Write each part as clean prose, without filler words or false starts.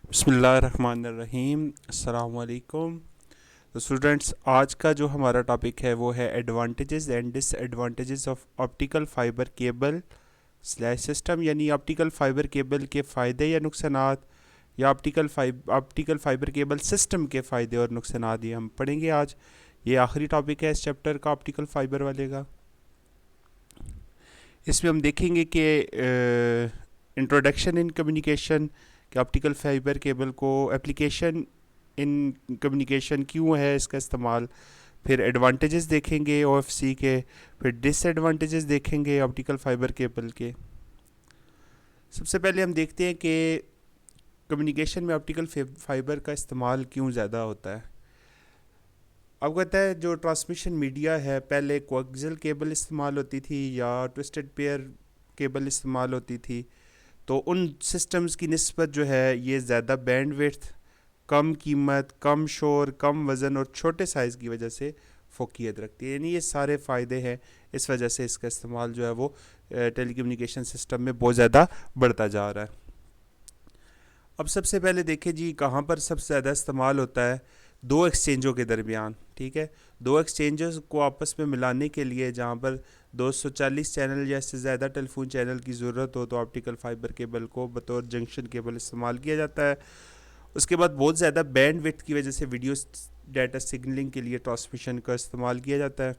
बिस्मिल्लाहिर्रहमानिर्रहीम। अस्सलाम वालेकुम। तो स्टूडेंट्स, आज का जो हमारा टॉपिक है वो है advantages and disadvantages of optical fibre cable slash system, यानी ऑप्टिकल फ़ाइबर केबल के फ़ायदे या नुकसानात, या ऑप्टिकल फ़ाइबर केबल सिस्टम के फ़ायदे और नुकसानात ये हम पढ़ेंगे आज। ये आखिरी टॉपिक है इस चैप्टर का, ऑप्टिकल फ़ाइबर वाले का। इसमें हम देखेंगे कि इंट्रोडक्शन इन कम्युनिकेशन, कि ऑप्टिकल फाइबर केबल को एप्लीकेशन इन कम्युनिकेशन क्यों है इसका इस्तेमाल। फिर एडवांटेजेस देखेंगे ओएफसी के। फिर डिसएडवांटेजेस देखेंगे ऑप्टिकल फाइबर केबल के। सबसे पहले हम देखते हैं कि कम्युनिकेशन में ऑप्टिकल फाइबर का इस्तेमाल क्यों ज़्यादा होता है। आपको पता है जो ट्रांसमिशन मीडिया है, पहले कोएक्सियल केबल इस्तेमाल होती थी या ट्विस्टेड पेयर केबल इस्तेमाल होती थी। तो उन सिस्टम्स की निस्बत जो है ये ज़्यादा बैंडविड्थ, कम कीमत, कम शोर, कम वज़न और छोटे साइज़ की वजह से फोकियत रखती है। यानी ये सारे फ़ायदे हैं, इस वजह से इसका इस्तेमाल जो है वो टेलीकम्युनिकेशन सिस्टम में बहुत ज़्यादा बढ़ता जा रहा है। अब सबसे पहले देखें जी, कहाँ पर सबसे ज़्यादा इस्तेमाल होता है। दो एक्सचेंजों के दरमियान, ठीक है। दो एक्सचेंजर्स को आपस में मिलाने के लिए जहाँ पर 240 चैनल या इससे ज़्यादा टेलीफोन चैनल की ज़रूरत हो तो ऑप्टिकल फाइबर केबल को बतौर जंक्शन केबल इस्तेमाल किया जाता है। उसके बाद बहुत ज़्यादा बैंडविड्थ की वजह से वीडियो डाटा सिग्नलिंग के लिए ट्रांसमिशन का इस्तेमाल किया जाता है,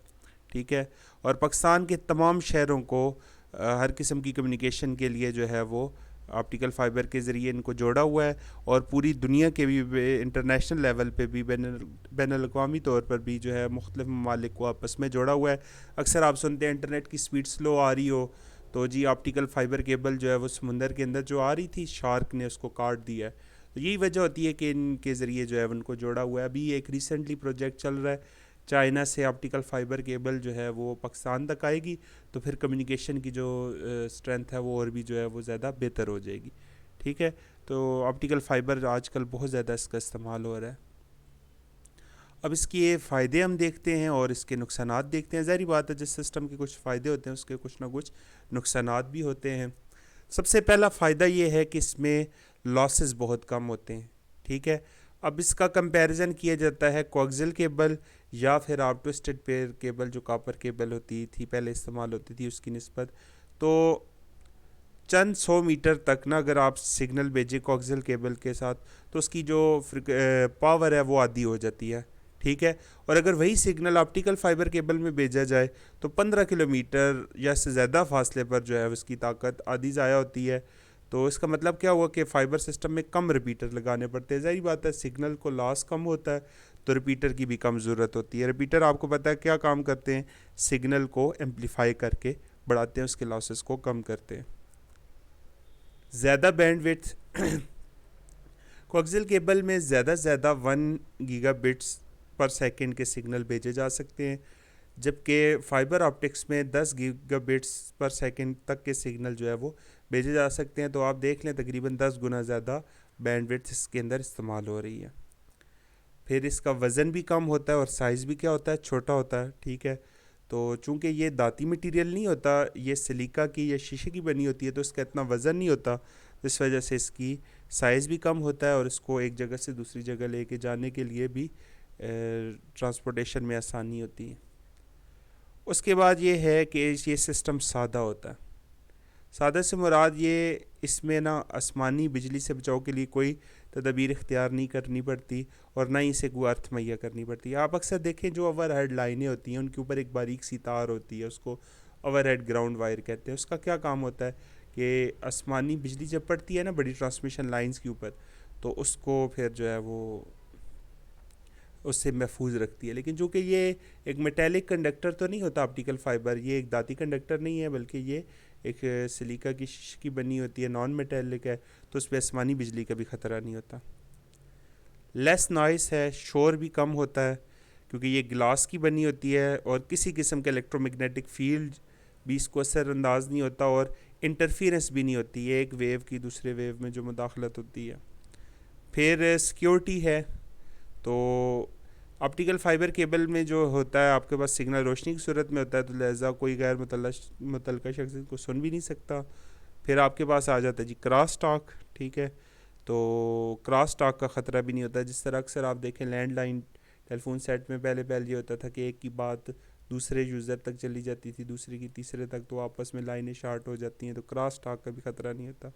ठीक है। और पाकिस्तान के तमाम शहरों को हर किस्म की कम्युनिकेशन के लिए जो है वो ऑप्टिकल फ़ाइबर के ज़रिए इनको जोड़ा हुआ है। और पूरी दुनिया के भी इंटरनेशनल लेवल पे भी बैनुल-अक़वामी तौर पर भी जो है मुख्तलिफ़ ममालिक को आपस में जोड़ा हुआ है। अक्सर आप सुनते हैं इंटरनेट की स्पीड स्लो आ रही हो, तो जी ऑप्टिकल फ़ाइबर केबल जो है वो समुंदर के अंदर जो आ रही थी, शार्क ने उसको काट दिया है। तो यही वजह होती है कि इनके ज़रिए जो है उनको जोड़ा हुआ है। अभी एक रिसेंटली प्रोजेक्ट चल रहा है, चाइना से ऑप्टिकल फ़ाइबर केबल जो है वो पाकिस्तान तक आएगी, तो फिर कम्युनिकेशन की जो स्ट्रेंथ है वो और भी जो है वो ज़्यादा बेहतर हो जाएगी, ठीक है। तो ऑप्टिकल फ़ाइबर आजकल बहुत ज़्यादा इसका इस्तेमाल हो रहा है। अब इसके ये फ़ायदे हम देखते हैं और इसके नुकसानात देखते हैं। ज़ाहिर बात है, जिस सिस्टम के कुछ फ़ायदे होते हैं उसके कुछ ना कुछ नुकसानात भी होते हैं। सबसे पहला फ़ायदा ये है कि इसमें लॉसेस बहुत कम होते हैं, ठीक है। अब इसका कंपैरिजन किया जाता है कोएक्सियल केबल या फिर आप ट्विस्टेड पेयर केबल जो कॉपर केबल होती थी पहले इस्तेमाल होती थी उसकी निस्बत। तो चंद 100 मीटर तक ना अगर आप सिग्नल भेजें कोएक्सियल केबल के साथ, तो उसकी जो पावर है वो आधी हो जाती है, ठीक है। और अगर वही सिग्नल ऑप्टिकल फाइबर केबल में भेजा जाए तो 15 किलोमीटर या इससे ज़्यादा फासले पर जो है उसकी ताकत आधी ज़ाया होती है। तो इसका मतलब क्या हुआ कि फ़ाइबर सिस्टम में कम रिपीटर लगाने पड़ते हैं। ज़ाहिर बात है, सिग्नल को लॉस कम होता है तो रिपीटर की भी कम ज़रूरत होती है। रिपीटर आपको पता है क्या काम करते हैं, सिग्नल को एम्पलीफाई करके बढ़ाते हैं, उसके लॉसेस को कम करते हैं। ज़्यादा बैंडविड्थ कोएक्सियल केबल में ज़्यादा से ज़्यादा 1 गीगाबिट्स पर सेकंड के सिग्नल भेजे जा सकते हैं, जबकि फाइबर ऑप्टिक्स में 10 गीगाबिट्स पर सेकंड तक के सिग्नल जो है वो भेजे जा सकते हैं। तो आप देख लें तकरीबन 10 गुना ज़्यादा बैंडविड्थ इसके अंदर इस्तेमाल हो रही है। फिर इसका वज़न भी कम होता है और साइज़ भी क्या होता है, छोटा होता है, ठीक है। तो चूँकि ये दाती मटेरियल नहीं होता, ये सिलिका की या शीशे की बनी होती है, तो इसका इतना वज़न नहीं होता, इस वजह से इसकी साइज़ भी कम होता है और इसको एक जगह से दूसरी जगह लेके जाने के लिए भी ट्रांसपोर्टेशन में आसानी होती है। उसके बाद ये है कि ये सिस्टम सादा होता है। सादा से मुराद ये, इसमें ना आसमानी बिजली से बचाव के लिए कोई तदबीर इख्तियार नहीं करनी पड़ती और ना ही इसे कोई अर्थ मुहैया करनी पड़ती है। आप अक्सर देखें जो ओवर हेड लाइनें होती हैं उनके ऊपर एक बारीक सी तार होती है, उसको ओवर हेड ग्राउंड वायर कहते हैं। उसका क्या काम होता है कि आसमानी बिजली जब पड़ती है ना बड़ी ट्रांसमिशन लाइंस के ऊपर, तो उसको फिर जो है वो उससे महफूज रखती है। लेकिन चूँकि ये एक मेटेलिक कंडक्टर तो नहीं होता ऑप्टिकल फाइबर, ये एक दाती कंडक्टर नहीं है, बल्कि ये एक सिलिका की शीशे की बनी होती है, नॉन मेटेलिक है, तो उस पर आसमानी बिजली का भी ख़तरा नहीं होता। लेस नॉइस है, शोर भी कम होता है क्योंकि ये ग्लास की बनी होती है और किसी किस्म का इलेक्ट्रोमैग्नेटिक फील्ड भी इसको असरअंदाज नहीं होता और इंटरफेरेंस भी नहीं होती है एक वेव की दूसरे वेव में जो मुदाखलत होती है। फिर सिक्योरिटी है, तो ऑप्टिकल फाइबर केबल में जो होता है आपके पास सिग्नल रोशनी की सूरत में होता है, तो लिहाजा कोई गैर मुतल्लका शख्स को सुन भी नहीं सकता। फिर आपके पास आ जाता है जी क्रॉस टॉक, ठीक है। तो क्रॉस टॉक का ख़तरा भी नहीं होता। जिस तरह अक्सर आप देखें लैंडलाइन टेलीफोन सेट में पहले पहले ये होता था कि एक की बात दूसरे यूज़र तक चली जाती थी, दूसरे की तीसरे तक, तो आपस में लाइनें शार्ट हो जाती हैं, तो क्रॉस टॉक का भी ख़तरा नहीं होता।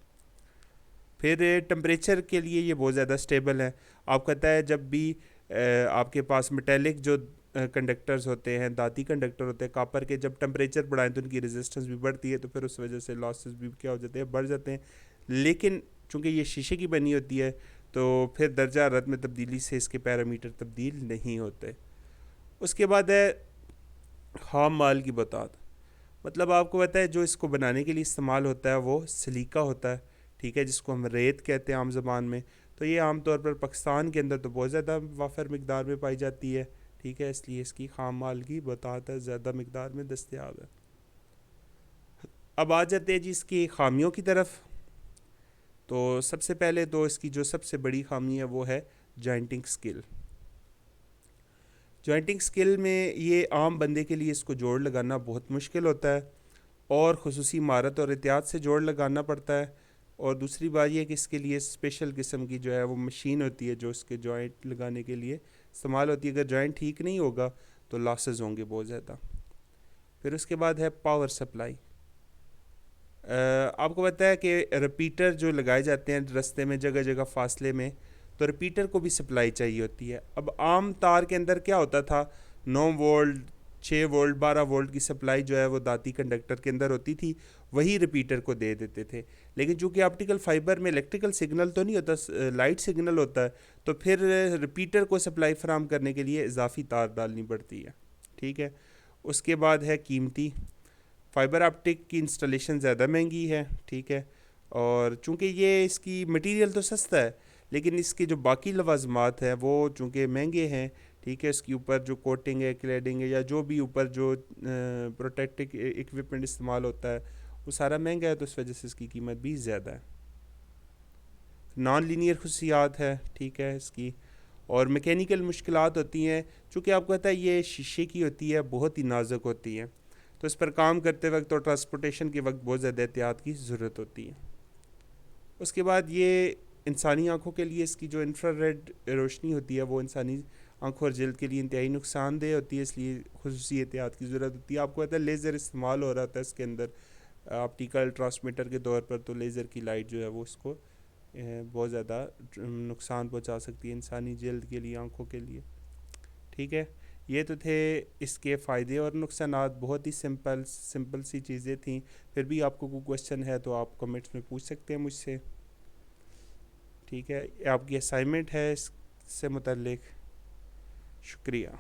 फिर टेम्परेचर के लिए ये बहुत ज़्यादा स्टेबल है। आप कहता है जब भी आपके पास मेटेलिक जो कंडक्टर्स होते हैं, दाती कंडक्टर होते हैं कापर के, जब टेम्परेचर बढ़ाएं तो उनकी रेजिस्टेंस भी बढ़ती है, तो फिर उस वजह से लॉसेस भी क्या हो जाते हैं, बढ़ जाते हैं। लेकिन चूँकि ये शीशे की बनी होती है तो फिर दर्जा हरारत में तब्दीली से इसके पैरामीटर तब्दील नहीं होते। उसके बाद है खाम माल की बतात। मतलब आपको पता है जो इसको बनाने के लिए इस्तेमाल होता है वो सलीका होता है, ठीक है, जिसको हम रेत कहते हैं आम ज़बान में। तो ये आम तौर पर पाकिस्तान के अंदर तो बहुत ज़्यादा वाफर मकदार में पाई जाती है, ठीक है, इसलिए इसकी खाम माल की बतात ज़्यादा मकदार में दस्तयाब है। अब आ जाते हैं जी इसकी खामियों की तरफ। तो सबसे पहले तो इसकी जो सबसे बड़ी खामी है वो है जॉइंटिंग स्किल। जॉइंटिंग स्किल में ये आम बंदे के लिए इसको जोड़ लगाना बहुत मुश्किल होता है, और ख़ुसूसी महारत और एहतियात से जोड़ लगाना पड़ता है। और दूसरी बात यह कि इसके लिए स्पेशल किस्म की जो है वो मशीन होती है जो इसके जॉइंट लगाने के लिए इस्तेमाल होती है। अगर जॉइंट ठीक नहीं होगा तो लॉसेस होंगे बहुत ज़्यादा। फिर उसके बाद है पावर सप्लाई। आपको पता है कि रिपीटर जो लगाए जाते हैं रास्ते में जगह जगह फासले में, तो रिपीटर को भी सप्लाई चाहिए होती है। अब आम तार के अंदर क्या होता था, 9 वोल्ट, 6 वोल्ट, 12 वोल्ट की सप्लाई जो है वो दाती कंडक्टर के अंदर होती थी, वही रिपीटर को दे देते थे। लेकिन चूंकि ऑप्टिकल फाइबर में इलेक्ट्रिकल सिग्नल तो नहीं होता, लाइट सिग्नल होता है, तो फिर रिपीटर को सप्लाई फराहम करने के लिए इजाफी तार डालनी पड़ती है, ठीक है। उसके बाद है कीमती। फ़ाइबर ऑप्टिक की इंस्टॉलेशन ज़्यादा महंगी है, ठीक है, और चूंकि ये इसकी मटेरियल तो सस्ता है, लेकिन इसके जो बाकी लवाजमात हैं वो चूँकि महंगे हैं, ठीक है। इसके ऊपर जो कोटिंग है, क्लैडिंग है, या जो भी ऊपर जो प्रोटेक्टिव इक्विपमेंट इस्तेमाल होता है वो सारा महंगा है, तो इस वजह से इसकी कीमत भी ज़्यादा है। नॉन लीनियर खसूसियात है, ठीक है इसकी, और मैकेनिकल मुश्किलात होती हैं। चूँकि आपको पता है ये शीशे की होती है, बहुत ही नाजुक होती है, तो इस पर काम करते वक्त और ट्रांसपोर्टेशन के वक्त बहुत ज़्यादा एहतियात की ज़रूरत होती है। उसके बाद ये इंसानी आँखों के लिए इसकी जो इंफ्रारेड रोशनी होती है वो इंसानी आँखों और जल्द के लिए इंतहाई नुकसानदेह होती है, इसलिए खुसूसी एहतियात की ज़रूरत होती है। आपको पता है लेज़र इस्तेमाल हो रहा था इसके अंदर ऑप्टिकल ट्रांसमीटर के तौर पर, तो लेज़र की लाइट जो है वो इसको बहुत ज़्यादा नुकसान पहुंचा सकती है इंसानी जल्द के लिए, आँखों के लिए, ठीक है। ये तो थे इसके फ़ायदे और नुकसानात, बहुत ही सिंपल सिंपल सी चीज़ें थी। फिर भी आपको कोई क्वेश्चन है तो आप कमेंट्स में पूछ सकते हैं मुझसे, ठीक है। आपकी असाइनमेंट है इससे मुतल्लिक। शुक्रिया।